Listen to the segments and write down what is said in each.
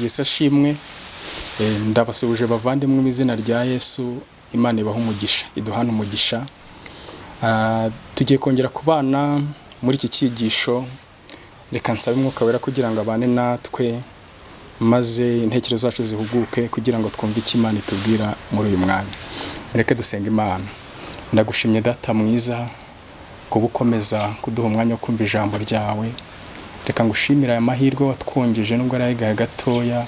Kristo ashimwe. Ndabasubije bavandimwe mu izina rya Yesu. Imana ibaha umugisha, iduhana umugisha. Tugiye kongera kubana muri iki cyigisho. Reka nsabe Umwuka Wera kugira ngo abane natwe, maze intekerezo zacu zihuguke kugira ngo twumve icyo Imana itubwira muri uyu mwanya. Reka dusenga Imana. Ndagushimye Data mwiza kuba ukomeza kuduha umwanya wo kumva ijambo ryawe. Reka ngushimira aya mahirwe watwongeje nubwo ari ayaga gatoya,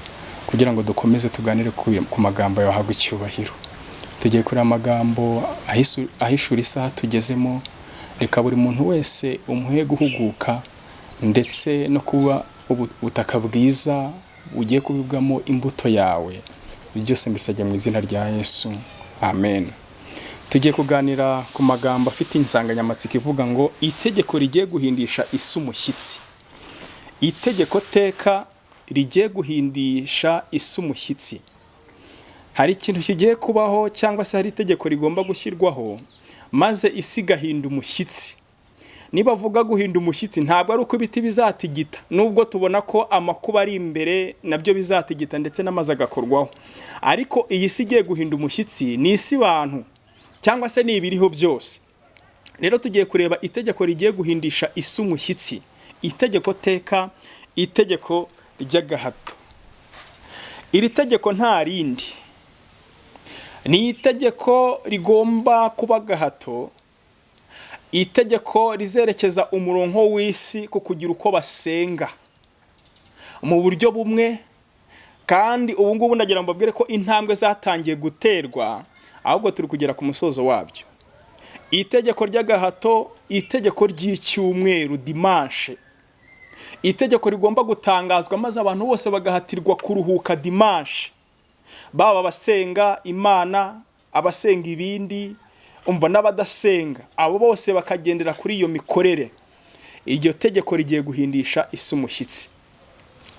kugira ngo dukomeze tuganire ku magambo yawe hagwa icyubahiro. Tugiye kuri amagambo ahishura isaha tugezemo. Reka buri muntu wese umuhe guhuguka, ndetse no kuba ubutaka bwiza ugiye kubibwamo imbuto yawe. Byose mbisabye mu izina rya Yesu, amen. Tugiye kuganira ku magambo afite insanganyamatsiko ivuga ngo itegeko rigiye guhindisha isi umushyitsi. Itegeko teka rigiye guhindisha isi umushyitsi. Hari ikintu kigiye kubaho, cyangwa se hari itegeko rigomba gushyirwaho maze isi gahinda umushyitsi. Niba avuga guhinda umushyitsi, ntabwo ari uko ibiti bizatigita, nubwo tubona ko amakuba ari imbere nabyo bizatigita ndetse n'amazi agakorwaho. Ariko iyi si igiye guhinda umushyitsi ni isi bantu, cyangwa se ni ibiriho byose. Rero tugiye kureba itegeko rigiye guhindisha isi umushyitsi. Itegeko teka, itegeko ry'agahato. Iri tegeko nta rindi, ni itegeko rigomba kuba gahato. Itegeko rizerekeza umurongo w'isi ku kugira uko basenga mu buryo bumwe, kandi ubu ngubu ndagira ngo mbabwire ko intambwe zatangiye guterwa, ahubwo turi kugera ku musozo wabyo. Itegeko ry'agahato, itegeko ry'icyumweru dimanche. Itegeko rigomba gutangazwa maze abantu bose bagahatirwa kuruhuka dimanche. Baba abasenga Imana, abasenga ibindi, umva n'abadasenga, abo bose bakagendera kuri iyo mikorere. Iryo tegeko rigiye guhindisha isi umushyitsi.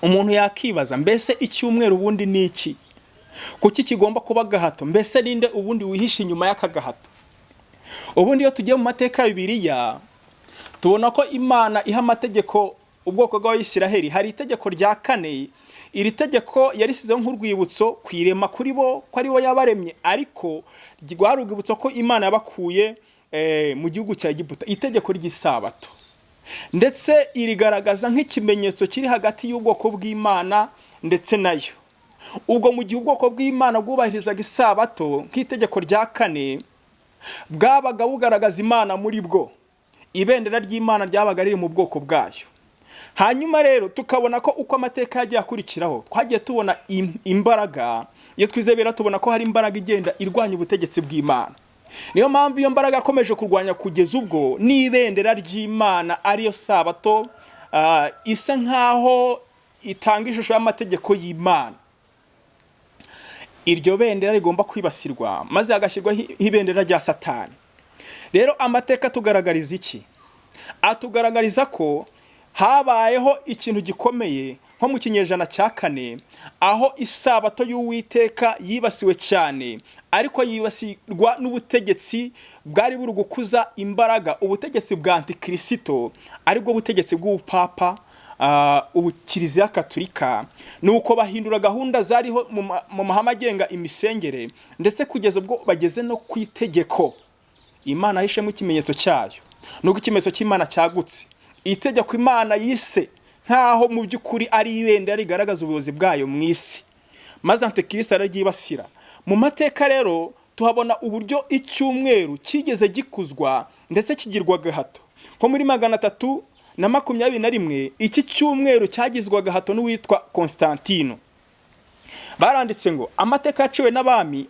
Umuntu yakibaza, mbese icyumweru ubundi ni iki? Kuki kigomba kuba gahato? Mbese ninde ubundi wihishe inyuma y'aka gahato? Ubundi iyo tugiye mu mateka ya Bibiliya, tubona ko Imana iha amategeko ubwoko bw'Abisiraheli. Hari itegeko rya kane. Iri tegeko yarisizeho nk'urwibutso kwirema kuri bo, ko ari bo yabaremye, ariko rwari urwibutso ko Imana yabakuye mu gihugu cya Egiputa. Itegeko ry'isabato, ndetse irigaragaza nk'ikimenyetso kiri hagati y'ubwoko bw'Imana ndetse nayo. Ubwo mu gihe ubwoko bw'Imana bwubahirizaga isabato nk'itegeko rya kane, bwabaga bugaragaza Imana muri bwo. Ibendera ry'Imana ryabaga riri mu bwoko bwayo. Hanyuma rero tukabona ko uko amateka yagiye akurikiraho, twagiye tubona imbaraga. Iyo twizebera tubona ko hari imbaraga igenda irwanya ubutegetsi bw'Imana. Niyo mpamvu iyo mbaraga yakomeje kurwanya kugeza ubwo n'ibendera ry'Imana ariyo sabato isa nkaho itanga ishusho y'amategeko y'Imana. Iryo bendera rigomba kwibasirwa maze hagashyirwaho ibendera rya Satani. Rero amateka tugaragariza iki? Atugaragariza ko habayeho ikintu gikomeye nko mu kinyejana cya kane, aho isabato y'Uwiteka yibasiwe cyane, ariko yibasirwa n'ubutegetsi bwari buri gukuza imbaraga, ubutegetsi bwa Antikristo, aribwo butegetsi bw'ubupapa, Kiliziya Gatolika. Nuko bahindura gahunda zariho mu mahame agenga imisengere, ndetse kugeza ubwo bageze no ku itegeko. Imana yishemo ikimenyetso cyayo, nuko ikimenyetso cy'Imana cyagutse. Itegeko Imana yise nkaho mu by'ukuri ari ibendera rigaragaza ubuyobozi bwayo mu isi, maze Antikristo araryibasira. Mu mateka rero tuhabona uburyo icyumweru kigeze gikuzwa ndetse kigirwa gahato. Nko muri 321 iki cyumweru cyagizwa gahato n'uwitwa Constantino. Baranditse ngo amateka yaciwe n'abami,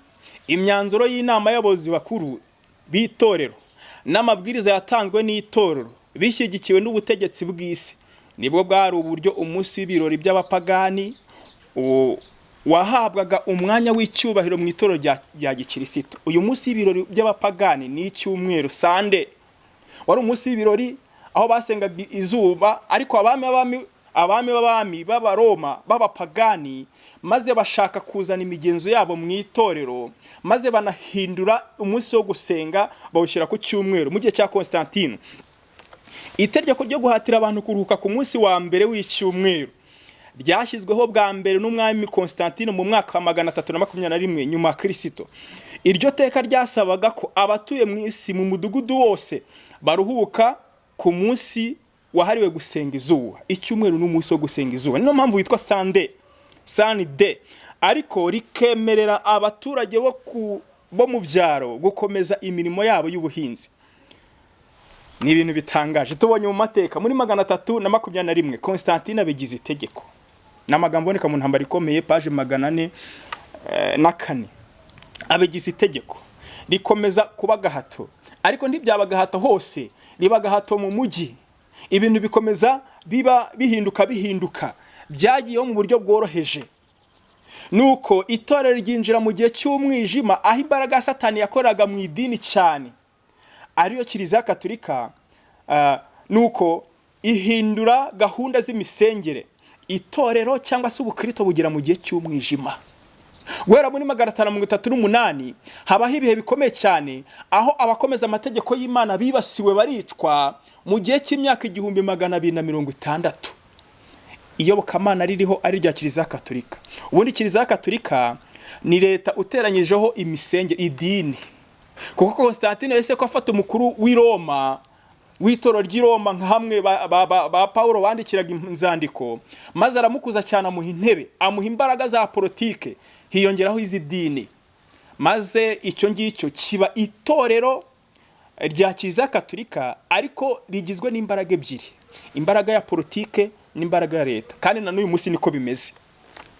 imyanzuro y'inama y'abayobozi bakuru b'itorero n'amabwiriza yatanzwe n'itorero bishyigikiwe n'ubutegetsi bw'isi, nibwo bwari uburyo umunsi w'ibirori by'abapagani wahabwaga umwanya w'icyubahiro mu itorero rya Gikristo. Uyu munsi w'ibirori by'abapagani ni icyumweru Sunday. Wari umunsi w'ibirori aho basengaga izuba, ariko abami b'Abaroma b'abapagani maze bashaka kuzana imigenzo yabo mu itorero, maze banahindura umunsi wo gusenga bawushyira ku cyumweru mu gihe cya Constantino. Itegeko ryo guhatira abantu kuruhuka ku munsi wa mbere w'icyumweru ryashyizweho bwa mbere n'umwami Constantine mu mwaka wa 321 nyuma ya Kristo. Iryo teka ryasabaga ko abatuye mu isi mu mudugudu wose baruhuka ku munsi wahariwe gusenga izuba. Icyumweru n'umunsi wo gusenga izuba, niyo mpamvu witwa Sunday, ariko rikemerera abaturage bo mu byaro gukomeza imirimo yabo y'ubuhinzi. Ni ibintu bitangaje tubonye mu mateka. Muri 321 Constantine abigize itegeko, n'amagambo aboneka mu ntambara ikomeye page 404. Abigize itegeko rikomeza kuba gahato, ariko ntibyaba gahato hose, riba gahato mu mujyi. Ibintu bikomeza bihinduka byagiyeho mu buryo bworoheje. Nuko itorero ryinjira mu gihe cy'umwijima, aho imbaraga Satani yakoraga mu idini cyane, ariyo Kiliziya Gatolika. Nuko ihindura gahunda z'imisengere, itorero cyangwa se ubukristo bugira mu gihe cy'umwijima. Guhera muri 538 habaho ibihe bikomeye cyane, aho abakomeza amategeko y'Imana bibasiwe baricwa mu gihe cy'imyaka 1260. Iyobokamana ririho ari rya Kiliziya Gatolika. Ubundi Kiliziya Gatolika ni leta uteranyijeho imisengere, idini. Kuko Constantine yese ko afata umukuru w'i Roma, w'itoro ry'i Roma, nka hamwe ba Paulo bandikiraga inzandiko, maze aramukuza cyane, amuha intebe, amuha imbaraga za politike, hiyongeraho izi dini. Maze icyo ngicyo kiba itorero rya Kiliziya Gatolika, ariko rigizwe n'imbaraga ebyiri, imbaraga ya politike n'imbaraga ya leta. Kandi na n'uyu munsi niko bimeze.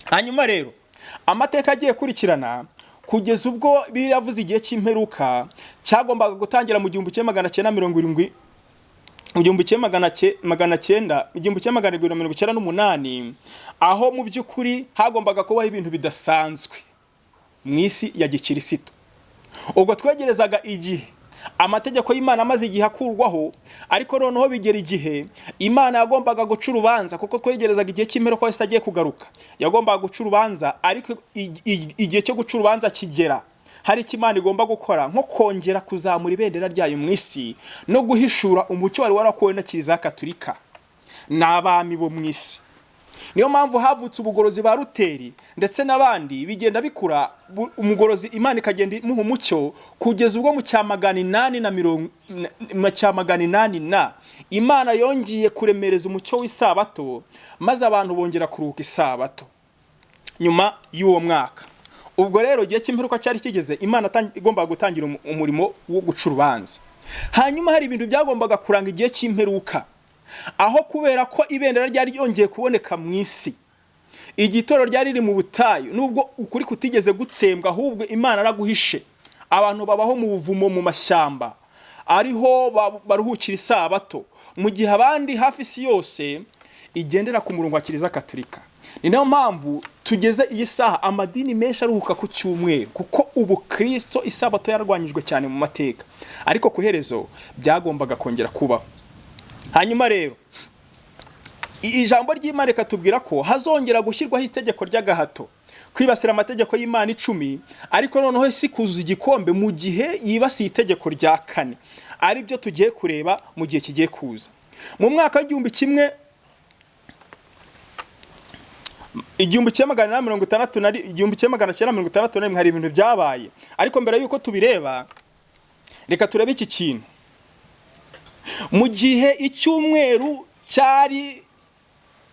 Hanyuma rero amateka agiye kurikirana kugeza ubwo biravuze igihe cy'imperuka cyagombaga gutangira mu 1998, aho mu by'ukuri hagombaga kubaho ibintu bidasanzwe mu isi ya gikristo. Ubwo twegerezaga igihe amategeko y'Imana amaze igihe akurwaho, ariko noneho bigera igihe Imana yagombaga guca urubanza, kuko twegerezaga igihe cy'imperuka wese agiye kugaruka. Yagombaga guca urubanza, ariko igihe cyo guca urubanza kigera, hari icyo Imana igomba gukora, nko kongera kuzamura ibendera ryayo mu isi no guhishura umucyo wari warakuwe na Kiliziya Gatolika n'abami bo mu isi. Niyo mpamvu havutse ubugorozi ba Luteri ndetse n'abandi, bigenda bikura umugorozi, Imana ikagenda imuha umucyo kugeza ubwo mu 880 Imana yongeye kuremereza umucyo w'isabato, maze abantu bongera kuruhuka isabato nyuma y'uwo mwaka. Ubwo rero igihe cy'imperuka cyari kigeze, Imana igomba gutangira umurimo wo guca urubanza. Hanyuma hari ibintu byagombaga kuranga igihe cy'imperuka, aho kubera ko ibendera ryari ryongeye kuboneka mu isi, igitoro ryari riri mu butayu, nubwo ukuri kutigeze gutsembwa, ahubwo Imana araguhishe. Abantu babaho mu buvumo mu mashyamba, ariho baruhukira isabato, mu gihe abandi hafi isi yose igendera ku murongo wa Kiliziya Gatolika. Ni nayo mpamvu tugeze iyi saha amadini menshi aruhuka ku cyumweru, kuko ubu Kristo isabato yararwanyijwe cyane mu mateka, ariko ku herezo byagombaga kongera kubaho. Hanyuma rero ijambo ry'Imana rikatubwira ko hazongera gushyirwaho itegeko ry'agahato, kwibasira amategeko y'Imana 10, ariko noneho si kuzuza igikombe mu gihe yibasiye itegeko rya 4, ari byo tugiye kureba mu gihe kigiye kuza. Mu mwaka w'igihumbi kimwe magana 1961 hari ibintu byabaye, ariko mbere yuko tubireba reka turebe iki kintu. Mu gihe icyumweru cyari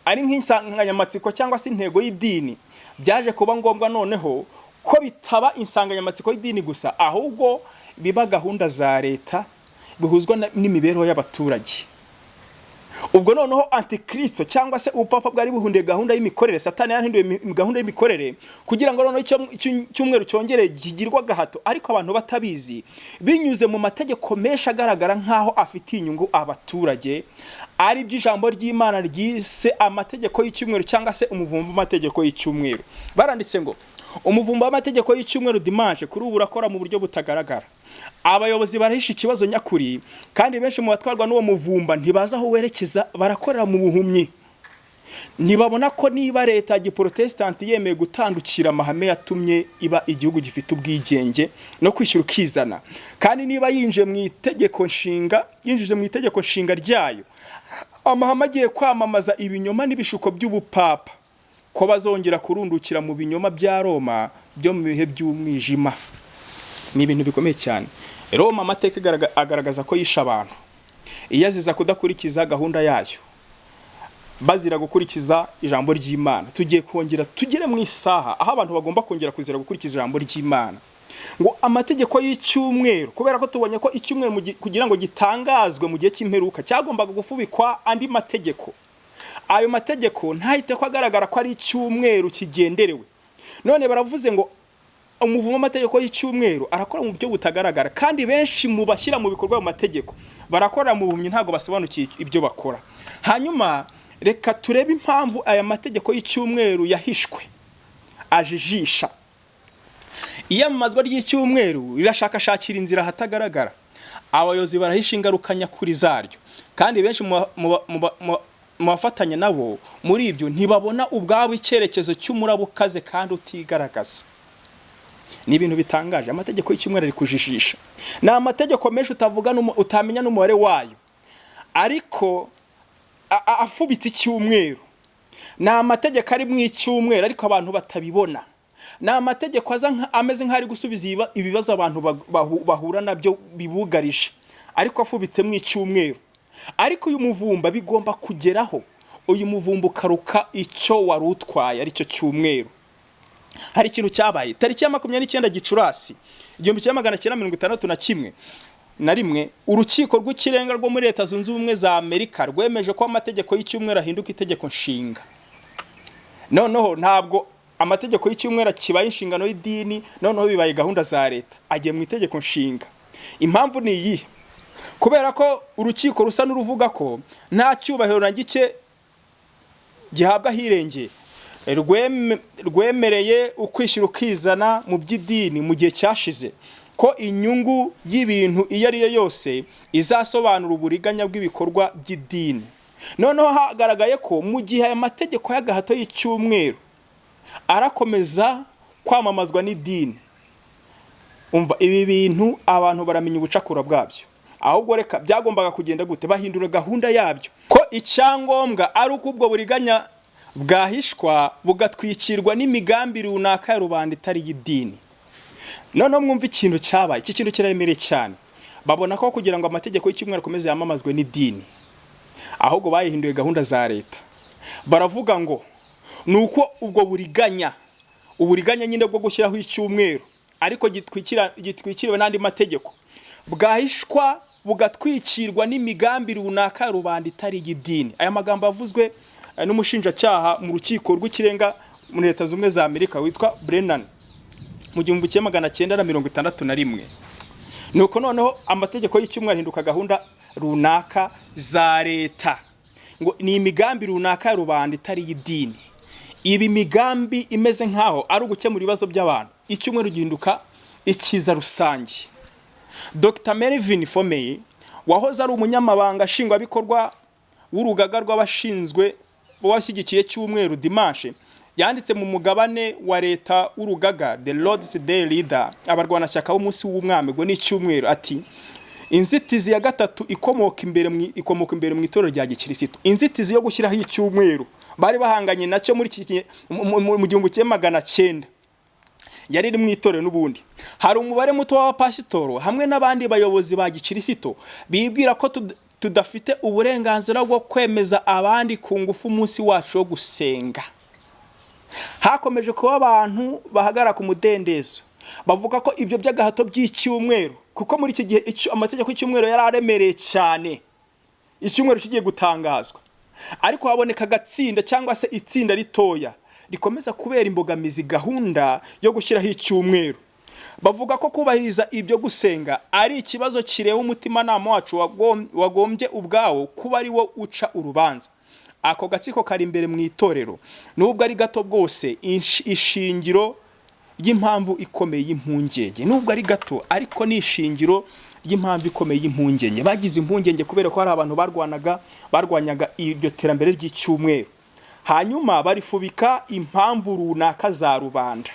ari nk'insanganyamatsiko cyangwa se intego y'idini, byaje kuba ngombwa noneho ko bitaba insanganyamatsiko y'idini gusa, ahubwo biba gahunda za leta bihuzwa n'imibereho y'abaturage. Ubwo noneho antikristo cyangwa se upapa bwari buhundiye gahunda y'imikorere, Satani yahinduye gahunda y'imikorere kugira ngo noneho icyumweru cyongere gigirwa gahato, ariko abantu batabizi, binyuze mu mategeko menshi agaragara nkaho afitiye inyungu abaturage, ari by'ijambo ry'Imana ryise amategeko y'icyumweru cyangwa se umuvumba w'amategeko y'icyumweru. Baranditse ngo umuvumba w'amategeko y'icyumweru dimanche kuri ubu urakora mu buryo butagaragara. Abayobozi barahisha ikibazo nyakuri, kandi benshi mu batwarwa n'uwo muvumba ntibaza aho werekeza, barakorera mu buhumyi. Ntibabona ko niba leta ya Giprotestanti yemeye gutandukira amahame yatumye iba igihugu gifite ubwigenge no kwishyura ukizana, kandi niba yinjije mu itegeko nshinga ryayo amahame agiye kwamamaza ibinyoma n'ibishuko by'ubupapa, ko bazongera kurundukira mu binyoma bya Roma byo mu bihe by'umwijima. Ni ibintu bikomeye cyane. Roma amateka agaragaza ko yisha abantu iyaziza kudakurikiza gahunda yayo, bazira gukurikiza ijambo ry'Imana. Tugiye kongera tugere mu isaha aho abantu bagomba kongera kuzira gukurikiza ijambo ry'Imana. Ngo amategeko y'icyumweru, kubera ko tubonye ko icyumweru kugira ngo gitangazwe mu gihe cy'imperuka cyagombaga gufubikwa andi mategeko. Ayo mategeko ntahite ko agaragara ko ari icyumweru kigenderewe. None baravuze ngo umuvumo amategeko y'icyumweru arakora mu buryo butagaragara, kandi benshi mu bashyira mu bikorwa mu mategeko barakora mu buhumyi, ntago basobanukiye ibyo bakora. Hanyuma reka turebe impamvu aya mategeko y'icyumweru yahishwe ajijisha. Iyamamazwa ry'icyumweru rirashakashakira inzira hatagaragara. Abayobozi barahisha ingaruka nyakuri zaryo, kandi benshi mu bafatanya nabo muri ibyo ntibabona ubwabo icyerekezo cy'umurabo ukaze kandi utigaragaza. Ni ibintu bitangaje. Amategeko y'icyumweru ari kujijisha. Ni amategeko menshi utamenya n'umubare wayo, ariko afubitse icyumweru. Ni amategeko ari mu icyumweru ariko abantu batabibona. Ni amategeko ameze nk'ari gusubiza ibibazo abantu bahura nabyo bibugarije, ariko afubitse mu icyumweru. Ariko uyu muvumba bigomba kugeraho, uyu muvumba ukaruka icyo wari utwaye ari cyo cyumweru. Hari ikintu cyabaye tariki ya 29 Gicurasi 1961, urukiko rw'ikirenga rwo muri Leta Zunze Ubumwe za Amerika rwemeje ko amategeko y'icyumweru ahinduka itegeko nshinga. Noneho ntabwo amategeko y'icyumweru kibaye inshingano y'idini, noneho bibaye gahunda za leta, agiye mu itegeko nshinga. Impamvu ni iyi: kubera ko urukiko rusa n'uruvuga ko nta cyubahiro na gike gihabwa hirengeye, rwemereye ukwishyira ukizana mu by'idini mu gihe cyashize, ko inyungu y'ibintu iyo ari yo yose izasobanura uburiganya bw'ibikorwa by'idini. Noneho hagaragaye ko mu gihe aya mategeko y'agahato y'icyumweru arakomeza kwamamazwa n'idini, umva ibi bintu abantu baramenya ubucakura bwabyo. Ahubwo reka byagombaga kugenda gute? Bahindura gahunda yabyo, ko icyangombwa ari uko ubwo buriganya bwahishwa bugatwikirwa n'imigambi runaka ya rubanda itari y'idini. Noneho mwumva ikintu cyabaye. Iki kintu kiraremereye cyane. Babona ko kugira ngo amategeko y'icyumweru akomeze yamamazwe n'idini, ahubwo bayihinduye gahunda za leta. Baravuga ngo nuko ubwo uburiganya nyine bwo gushyiraho icyumweru ariko gitwikiriwe n'andi mategeko, bwahishwa bugatwikirwa n'imigambi runaka ya rubanda itari y'idini. Aya magambo avuzwe n'umushinjacyaha mu rukiko rw'ikirenga muri Leta Zunze Ubumwe za Amerika witwa Brennan mu 1961. Nuko noneho amategeko y'icyumweru ahinduka gahunda runaka za leta, ngo ni imigambi runaka ya rubanda itari y'idini. Ibi migambi imeze nkaho ari ugukemura ibibazo by'abantu. Icyumweru gihinduka ikiza rusange. Dr. Melvin Fomey wahoze ari umunyamabanga nshingwabikorwa w'urugaga rw'abashinzwe bashyigikiye cyumweru Dimanche, yanditse mu mugabane wa leta w'urugaga The Lord's Day Leader, abarwanashyaka b'umunsi w'umwami ngo ni icyumweru, ati inzitizi ya gatatu ikomoka imbere mu itorero rya Gikristo. Inzitizi yo gushyiraho icyumweru bari bahanganye nacyo muri mu 1900 yari iri mu itorero n'ubundi. Hari umubare muto w'abapasitoro hamwe n'abandi bayobozi ba Gikristo bibwira ko tudafite uburenganzira bwo kwemeza abandi ku ngufu umunsi wacu wo gusenga. Hakomeje kuba abantu bahagara ku mudendezo bavuga ko ibyo by'agahato by'icyumweru, kuko muri iki gihe amategeko y'icyumweru yari aremereye cyane, icyumweru kigiye gutangazwa, ariko haboneka gatsinda cyangwa se itsinda ritoya rikomeza kubera imbogamizi gahunda yo gushyiraho icyumweru. Bavuga ko kubahiriza ibyo gusenga ari ikibazo kireba umutimanama wacu wagombye ubwawo kuba ari wo uca urubanza. Ako gatsiko kari imbere mu itorero nubwo ari gato bwose ishingiro ry'impamvu ikomeye y'impungenge, nubwo ari gato ariko ni ishingiro ry'impamvu ikomeye y'impungenge. Bagize impungenge kubera ko hari abantu barwanyaga iryo terambere ry'icyumweru, hanyuma barifubika impamvu runaka za rubanda,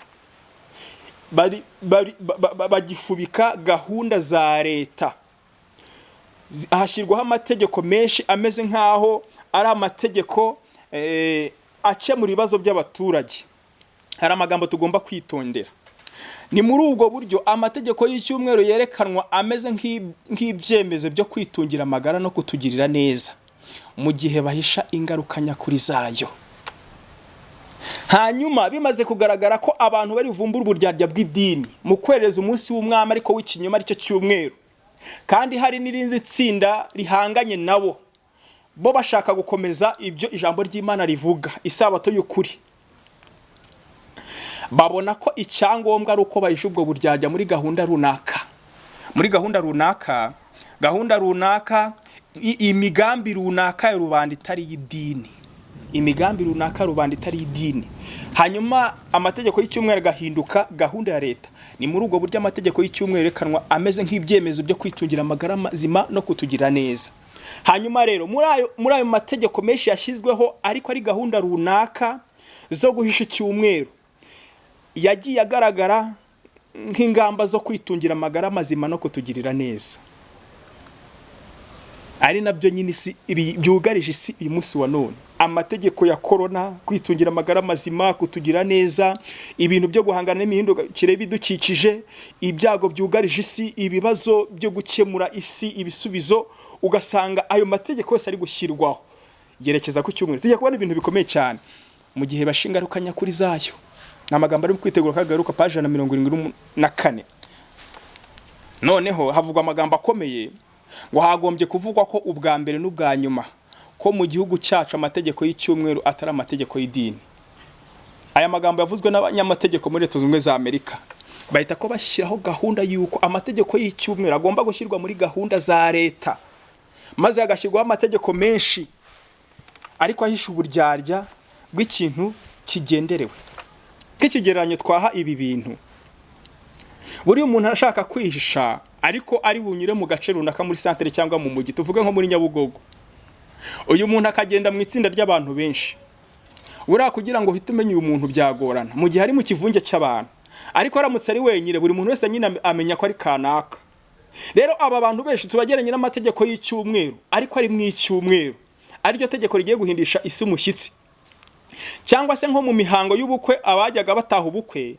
bagifubika gahunda za leta. Hashyirwaho amategeko menshi ameze nkaho ari amategeko akemura ibibazo by'abaturage, hari amagambo tugomba kwitondera. Ni muri ubwo buryo amategeko y'icyumweru yerekanwa ameze nk'ibyemezo byo kwitungira amagara no kutugirira neza mu gihe bahisha ingaruka nyakuri zayo. Hanyuma bimaze kugaragara ko abantu bari vumbura uburyarya bw'idini mu kwereza umunsi w'umwami ariko w'ikinyoma aricyo cyumweru, kandi hari n'irindi tsinda rihanganye nabo, bo bashaka gukomeza ibyo ijambo ry'Imana rivuga, isabato y'ukuri. Babona ko icyangombwa ari uko bahisha ubwo buryarya muri gahunda runaka, imigambi runaka ya rubanda itari y'idini. Hanyuma amategeko y'icyumweru agahinduka gahunda ya leta. Ni muri ubwo buryo amategeko y'icyumweru yerekanwa ameze nk'ibyemezo byo kwitungira amagara mazima no kutugira neza. Hanyuma rero muri ayo mategeko menshi yashyizweho ariko ari gahunda runaka zo guhisha icyumweru, yagiye agaragara nk'ingamba zo kwitungira amagara mazima no kutugirira neza, ari nabyo nyine byugarije isi uyu munsi wa none. Amategeko ya korona, kwitungira amagara mazima, kutugira neza, ibintu byo guhangana n'imihindukire y'ibidukikije, ibyago byugarije isi, ibibazo byo gukemura isi, ibisubizo, ugasanga ayo mategeko yose ari gushyirwaho yerekeza ku cyumweru. Tujya kubona ibintu bikomeye cyane mu gihe bashinga ingaruka nyakuri zayo. Ni amagambo ari kwitegura kagaruka paji 174. Noneho havugwa amagambo akomeye ngo hagombye kuvugwa ko ubwa mbere n'ubwa nyuma ko mu gihugu cyacu amategeko y'icyumweru atari amategeko y'idini. Aya magambo yavuzwe n'abanyamategeko muri Leta Zunze Ubumwe za Amerika, bahita ko bashyiraho gahunda y'uko amategeko y'icyumweru agomba gushyirwa muri gahunda za leta, maze hagashyirwaho amategeko menshi ariko ahisha uburyarya bw'ikintu kigenderewe. Nk'ikigereranyo twaha ibi bintu, buri umuntu ashaka kwihisha ariko ari bunyure mu gace runaka muri santere cyangwa mu mujyi, tuvuge nko muri Nyabugogo, uyu muntu akagenda mu itsinda ry'abantu benshi, buriya kugira ngo uhite umenya uyu muntu byagorana mu gihe ari mu kivunge cy'abantu. Ariko aramutse ari wenyine, buri muntu wese nyine amenya ko ari kanaka. Rero aba bantu benshi tubageranye n'amategeko y'icyumweru ariko ari mu icyumweru, ariryo tegeko rigiye guhindisha isi umushyitsi. Cyangwa se nko mu mihango y'ubukwe, abajyaga bataha ubukwe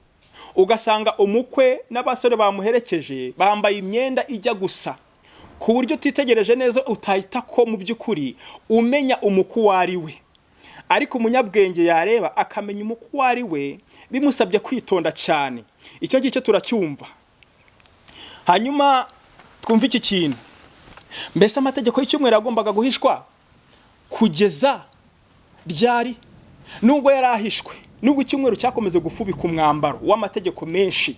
ugasanga umukwe n'abasore bamuherekeje bambaye imyenda ijya gusa, ku buryo utitegereje neza utahita ko mu by'ukuri umenya umukwe uwo ari we. Ariko umunyabwenge yareba akamenya umukwe uwo ari we, bimusabye kwitonda cyane. Icyo ngicyo turacyumva. Hanyuma twumva iki kintu, mbese amategeko y'icyumweru yagombaga guhishwa kugeza ryari? Nubwo yarahishwe, nubwo icyumweru cyakomeze gufubika umwambaro w'amategeko menshi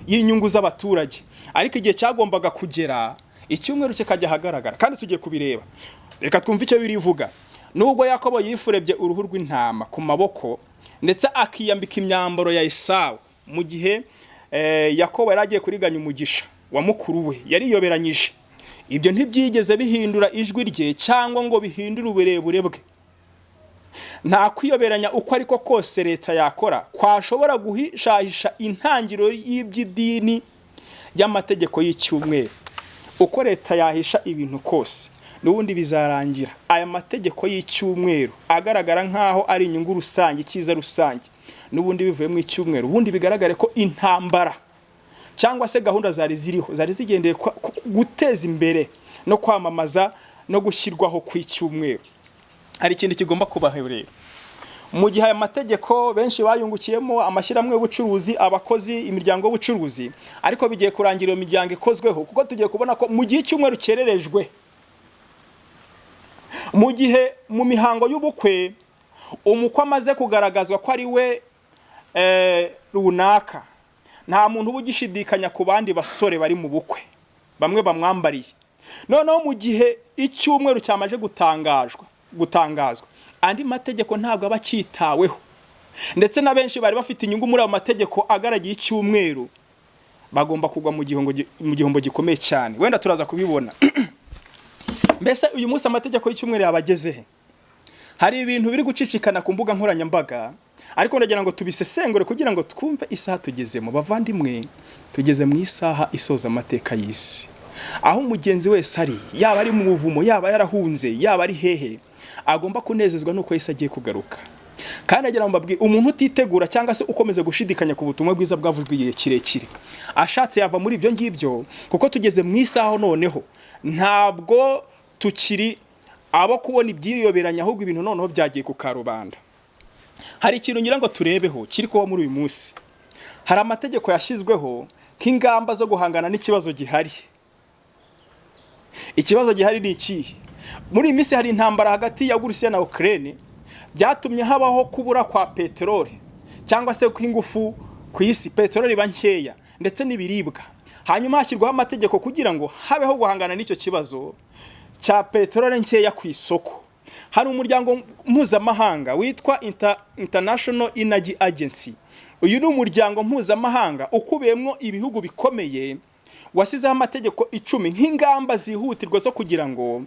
y'inyungu z'abaturage, ariko igihe cyagombaga kugera icyumweru kikajya ahagaragara. Kandi tugiye kubireba, reka twumve icyo birivuga. Nubwo Yakobo yifurebye uruhu rw'intama ku maboko ndetse akiyambika imyambaro ya Esawu, mu gihe Yakobo yari agiye kuriganya umugisha wa mukuru we, yariyoberanyije. Ibyo ntibyigeze bihindura ijwi rye cyangwa ngo bihindure uburebure bwe. Nta kwiyoberanya uko ariko kose leta yakora kwashobora guhishahisha intangiriro y'iby'idini y'amategeko y'icyumweru. Uko leta yahisha ibintu kose, n'ubundi bizarangira aya mategeko y'icyumweru agaragara nk'aho ari inyungu rusange, icyiza rusange, n'ubundi bivuye mu icyumweru, ubundi bigaragare ko intambara cyangwa se gahunda zari ziriho zari zigendeye guteza imbere no kwamamaza no gushyirwaho ku icyumweru. Hari ikindi kigomba kubaho rero. Mu gihe aya mategeko benshi bayungukiyemo, amashyirahamwe y'ubucuruzi, abakozi, imiryango y'ubucuruzi, ariko bigiye kurangira iyo miryango ikozweho, kuko tugiye kubona ko mu gihe icyumweru cyererejwe, mu gihe mu mihango y'ubukwe umukwe amaze kugaragazwa ko ari we runaka, nta muntu uba ugishidikanya ku bandi basore bari mu bukwe, bamwe bamwambariye. Noneho mu gihe icyumweru cyamaje gutangazwa, andi mategeko ntabwo aba cyitaweho, ndetse na benshi bari bafite inyungu muri ayo mategeko agaragiye icyumweru, bagomba kugwa mu gihombo gikomeye cyane. Wenda turaza kubibona. Mbese uyu munsi amategeko y'icyumweru yabageze he? Hari ibintu biri gucicikana ku mbuga nkoranyambaga, ariko ndagira ngo tubisesengure kugira ngo twumve isaha tugezemo. Bavandimwe, tugeze mu isaha isoza amateka y'isi, aho umugenzi wese ari, yaba ari mu buvumo, yaba yarahunze, yaba ari hehe, agomba kunezezwa nuko Yesu agiye kugaruka. kandi agira ngo mbabwire, umuntu utitegura cyangwa se ukomeza gushidikanya ku butumwa bwiza bwavuzwe igihe kirekire ashatse yava muri ibyo ngibyo, kuko tugeze mu isaha noneho ntabwo tukiri abo kubona ibyiyoberanya, ahubwo ibintu noneho byagiye ku karubanda. Hari ikintu ngira ngo turebeho kiri kuba muri uyu munsi. Hari amategeko yashyizweho nk'ingamba zo guhangana n'ikibazo gihari. Ikibazo gihari ni ikihe? Muri iyi minsi hari intambara hagati ya Burusiya na Ukraine, byatumye habaho kubura kwa peteroli cyangwa se kw'ingufu ku isi, peteroli iba nkeya ndetse n'ibiribwa. Hanyuma hashyirwaho amategeko kugira ngo habeho guhangana n'icyo kibazo cya peteroli nkeya ku isoko. Hari umuryango mpuzamahanga witwa International Energy Agency. Uyu ni umuryango mpuzamahanga ukubiyemo ibihugu bikomeye, wasizeho amategeko 10 nk'ingamba zihutirwa zo kugira ngo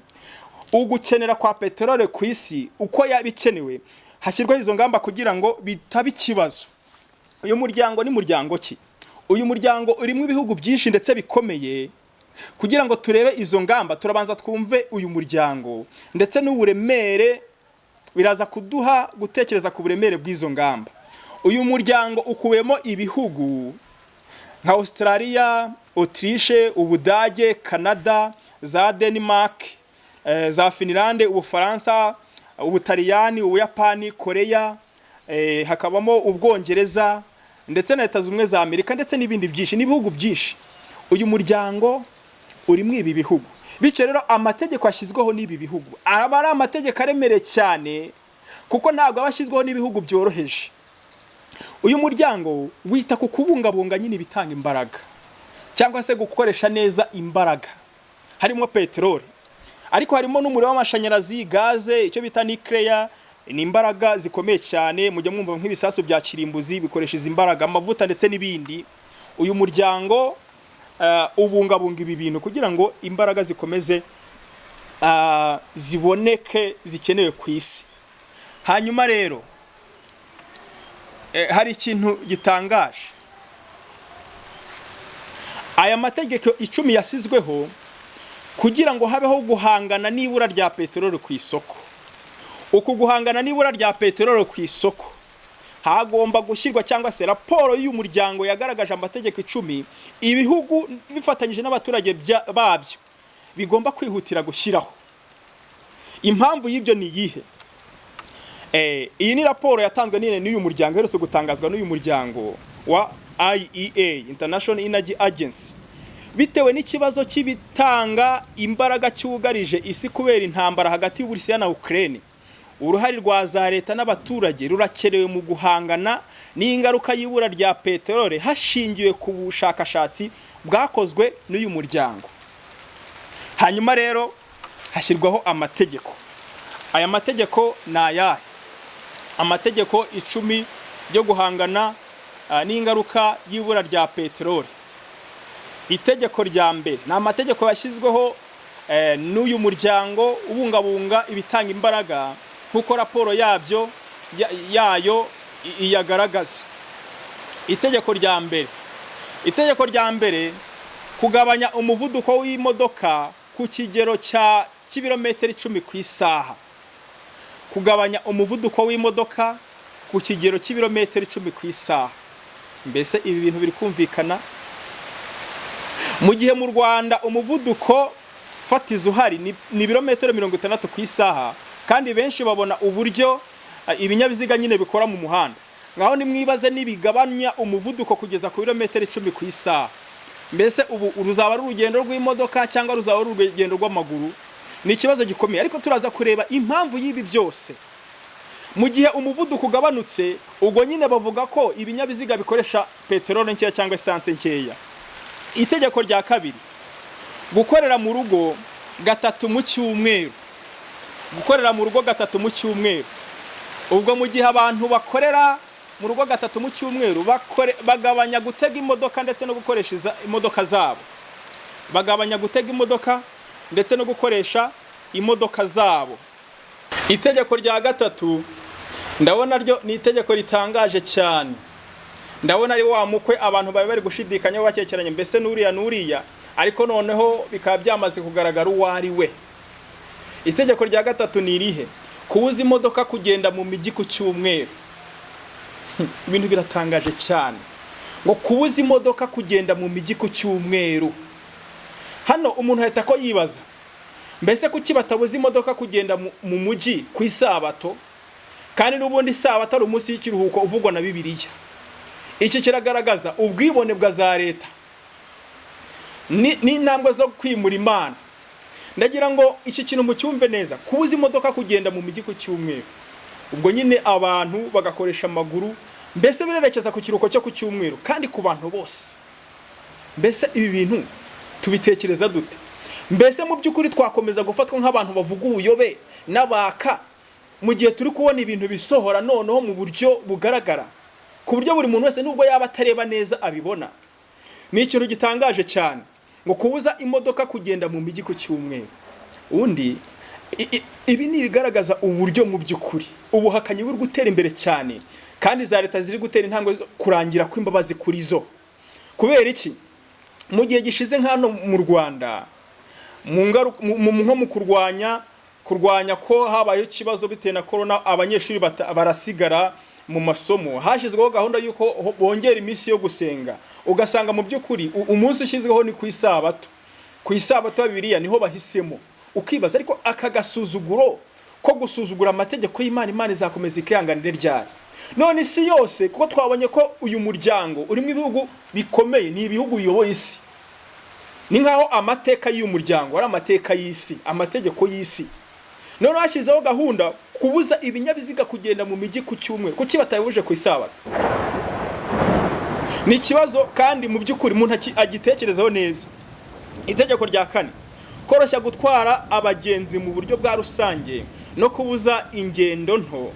ugukenera kwa peteroli ku isi uko yabikenewe hashyirwaho izo ngamba kugira ngo bitaba ikibazo. Uyu muryango ni muryango ki? Uyu muryango urimo ibihugu byinshi ndetse bikomeye. Kugira ngo turebe izo ngamba, turabanza twumve uyu muryango ndetse n'uburemere biraza kuduha gutekereza ku buremere bw'izo ngamba. Uyu muryango ukubiyemo ibihugu nka Australia, Autriche, Ubudage, Canada, za Denmark, za Finland, Ubufaransa, Ubutaliyani, Ubuyapani, Korea, hakabamo Ubwongereza ndetse na Leta Zunze Ubumwe za Amerika ndetse n'ibindi byinshi, n'ibihugu byinshi. Uyu muryango urimo ibi bihugu. Bityo rero amategeko ashyizweho n'ibi bihugu aba ari amategeko aremereye cyane, kuko ntabwo abashyizweho n'ibihugu byoroheje. Uyu muryango wita ku kubungabunga nyine ibitanga imbaraga cyangwa se gukoresha neza imbaraga, harimo peteroli, ariko harimo n'umuriro w'amashanyarazi, gaze, icyo bita nuclear, ni imbaraga zikomeye cyane. Mujya mwumva nk'ibisasu bya kirimbuzi bikoresha izi imbaraga, amavuta ndetse n'ibindi. Uyu muryango ubungabunga ibi bintu kugira ngo imbaraga zikomeze ziboneke zikenewe ku isi. Hanyuma rero hari ikintu gitangaje. Aya mategeko 10 yasizweho kugira ngo habeho guhangana n'ibura rya peteroli ku isoko. Uku guhangana n'ibura rya peteroli ku isoko hagomba gushyirwa cyangwa se raporo y'umuryango yagaragaje amategeko 10 ibihugu bifatanyije n'abaturage babyo bigomba kwihutira gushyiraho. Impamvu y'ibyo ni yihe? Iyi ni raporo yatanzwe n'uyu muryango, herutse gutangazwa n'uyu muryango wa IEA, International Energy Agency, bitewe n'ikibazo cy'ibitanga imbaraga cyugarije isi kubera intambara hagati y'Uburusiya na Ukraine. Uruhari rwa za leta n'abaturage rurakerewe mu guhangana n'ingaruka y'ibura rya peteroli hashingiwe ku bushakashatsi bwakozwe n'uyu muryango. Hanyuma rero hashyirwaho amategeko. Aya mategeko ni ayahe? Amategeko 10 yo guhangana n'ingaruka y'ibura rya peteroli. Itegeko rya mbere ni amategeko yashyizweho n'uyu muryango ubungabunga ibitanga imbaraga kuko raporo yayo iyagaragaza. Itegeko rya mbere kugabanya umuvuduko w'imodoka ku kigero cy'ibirometero 10 ku isaha. Kugabanya umuvuduko w'imodoka ku kigero cy'ibirometero 10 ku isaha. Mbese ibi bintu biri kumvikana? Mu gihe mu Rwanda umuvuduko fatizo uhari ni ibirometero 60 ku isaha, kandi benshi babona uburyo ibinyabiziga nyine bikora mu muhanda. Ngaho ni mwibaze nibigabanya umuvuduko kugeza ku birometero 10 ku isaha. Mbese ubu ruzaba ari urugendo rw'imodoka cyangwa ruzaba ari urugendo rw'amaguru? Ni ikibazo gikomeye, ariko turaza kureba impamvu y'ibi byose. Mu gihe umuvuduko ugabanutse, ubwo nyine bavuga ko ibinyabiziga bikoresha peteroli nkeya cyangwa essence nkeya. Itegeko rya kabiri, gukorera mu rugo 3 mu cyumweru. Gukorera mu rugo 3 mu cyumweru. Ubwo mu gihe abantu bakorera mu rugo 3 mu cyumweru bagabanya gutega imodoka ndetse no gukoresha imodoka zabo. Bagabanya gutega imodoka ndetse no gukoresha imodoka zabo. Itegeko rya gatatu ndabona ryo ni itegeko ritangaje cyane. Ndabona ari wa mukwe abantu bari gushidikanya bakekeranye mbese n'uriya, ariko noneho bikaba byamaze kugaragara uwo ari we. Itegeko rya gatatu ni irihe? kubuza imodoka kugenda mu mijyi ku cyumweru. Ibintu biratangaje cyane, ngo kubuza imodoka kugenda mu mijyi ku cyumweru. Hano umuntu ahita ko yibaza, mbese kuki batabuza imodoka kugenda mu mujyi ku isabato, kandi n'ubundi isabato ari umunsi w'ikiruhuko uvugwa na Bibiliya. Iki kiragaragaza ubwibone bwa za leta n'intambwe zo kwimura Imana. Ndagira ngo iki kintu mucyumve neza, kubuza imodoka kugenda mu mijyi ku cyumweru. Ubwo nyine abantu bagakoresha amaguru, mbese birerekeza ku kiruhuko cyo ku cyumweru kandi ku bantu bose. Mbese ibi bintu tubitekereza dute? Mbese mu by'ukuri twakomeza gufatwa nk'abantu bavuga ubuyobe n'abaka mu gihe turi kubona ibintu bisohora noneho mu buryo bugaragara, ku buryo buri muntu wese nubwo yaba atareba neza abibona? Ni ikintu gitangaje cyane ngo kubuza imodoka kugenda mu mijyi ku cyumweru. Undi ibi ni bigaragaza uburyo mu by'ukuri ubuhakanyi buri gutera imbere cyane, kandi za leta ziri gutera intambwe kurangira kw'imbabazi kuri zo. Kubera iki? Mu gihe gishize nk'hano mu Rwanda nko mu kurwanya ko habaye ikibazo bitewe na corona, abanyeshuri barasigara mu masomo, hashyizweho gahunda yuko bongera iminsi yo gusenga. Ugasanga mu by'ukuri umunsi ushyizweho ni ku isabato. Ku isabato ya Bibiliya niho bahisemo. Ukibaza ariko aka gasuzuguro ko gusuzugura amategeko y'Imana, Imana izakomeza ikihanganire ryari? None isi yose, kuko twabonye ko uyu muryango urimo ibihugu bikomeye, ni ibihugu biyoboye isi. Ni nkaho amateka y'uyu muryango ari amateka y'isi, amategeko y'isi. None hashyizeho gahunda kubuza ibinyabiziga kugenda mu mijyi ku cyumweru. Kuki batabuje ku isabato? Ni ikibazo kandi mu by'ukuri umuntu agitekerezaho neza. Itegeko rya 4, koroshya gutwara abagenzi mu buryo bwa rusange no kubuza ingendo nto.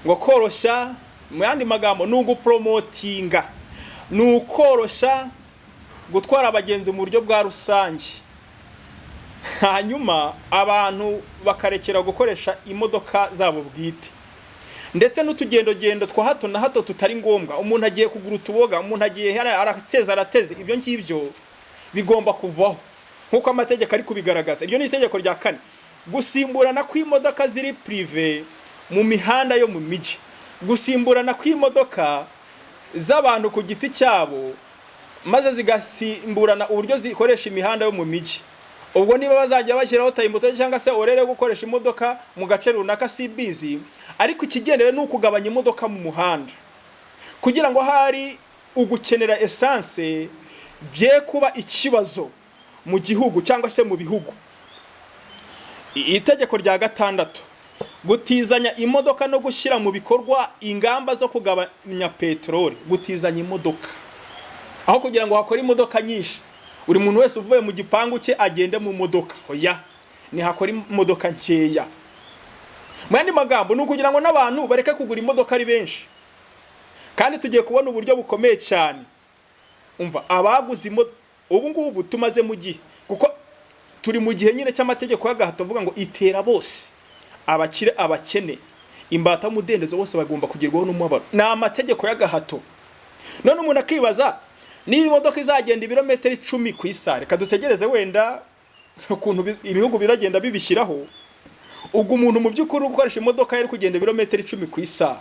Ngo koroshya mu yandi magambo ni ugupromotinga, ni ukoroshya gutwara abagenzi mu buryo bwa rusange, hanyuma abantu bakarekera gukoresha imodoka zabo bwite. Ndetse n'utugendogendo twa hato na hato tutari ngombwa, umuntu agiye kugura utuboga, umuntu agiye arateze, ibyo ngibyo bigomba kuvaho nkuko amategeko ari kubigaragaza. Iryo ni itegeko rya 4, gusimburana kw'imodoka ziri prive mu mihanda yo mu mijyi, gusimburana kw'imodoka z'abantu ku giti cyabo, maze zigasimburana uburyo zikoresha imihanda yo mu mijyi. Ubwo niba bazajya bashyiraho tayimoto cyangwa se orere gukoresha imodoka mu gace runaka CBZ, ariko ikigendewe ni ukugabanya imodoka mu muhanda kugira ngo hari ugukenera essence bye kuba ikibazo mu gihugu cyangwa se mu bihugu. Itegeko rya 6, gutizanya imodoka no gushyira mu bikorwa ingamba zo kugabanya peteroli. Gutizanya imodoka, aho kugira ngo hakore imodoka nyinshi, buri muntu wese uvuye mu gipangu cye agende mu modoka, oya, ni hakora imodoka nkeya. Mu yandi magambo ni ukugira ngo n'abantu bareke kugura imodoka ari benshi. Kandi tugiye kubona uburyo bukomeye cyane. Umva, abaguze ubu ngubu tumaze mu gihe, kuko turi mu gihe nyine cy'amategeko y'agahato avuga ngo itera bose, abakire abakene, imbata mudendezo bose bagomba kugerwaho n'umubabaro. Ni amategeko y'agahato. None umuntu akibaza, niba imodoka izagenda ibirometero 10 ku isaha, reka dutegereze wenda ukuntu ibihugu biragenda bibishyiraho. Ubwo umuntu mu by'ukuri ukoresha imodoka yari kugenda ibirometero 10 ku isaha,